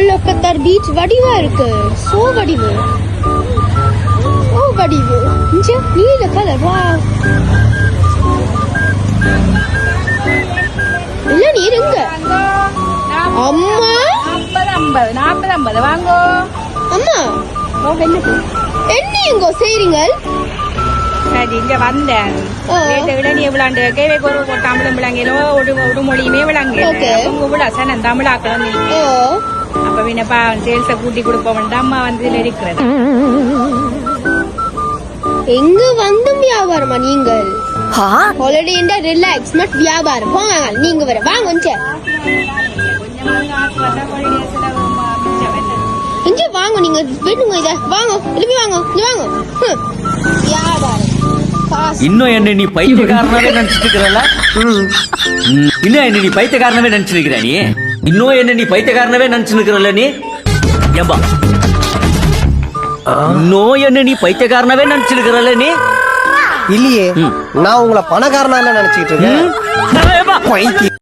கல்லக்கத்தார் beach வடிவா இருக்கு. So வடிவு. ஓ வடிவு. இங்க நீல கலர். வா. இல்ல நீ இருங்க. அம்மா 50 வாங்கோ. அம்மா என்ன எங்கோ செய்றீங்க? சரி இங்க வந்தேன். வீட்டை விட நீ விளாண்டு கேவே ஒரு தமிழும் விளங்கிலோ ஒரு மொழியுமே விளங்கு உங்க விட சனம் தமிழாக்கள். அப்ப வினப்பா சேல்ஸ கூட்டி கொடுப்போம். அம்மா வந்து இதுல இருக்கிறது. எங்க வந்து வியாபாரமா நீங்கள்? ஹாலிடே என்ற ரிலாக்ஸ் நாட் வியாபாரம். போங்க நீங்க வர வாங்க. இங்க வாங்க நீங்க வேணுங்க இத வாங்க திரும்பி வாங்க இங்க வாங்க. வியாபாரம் இன்னும் என்ன நீ பைத்தியக்காரனாவே நினைச்சிட்டு இருக்கிறல? இன்னும் என்ன நீ பைத்தியக்காரனாவே நினைச்சிருக்கிற? நீ இன்னும் என்ன நீ பைத்தியக்காரனாவே நினைச்சுக்கிறல்ல? நீ ஏம்பா இன்னும் என்ன நீ பைத்தியக்காரனாவே நினைச்சிருக்கிறல்ல? நீ இல்லையே, நான் உங்களை பணக்காரனா நினைச்சிட்டு இருக்கேன்.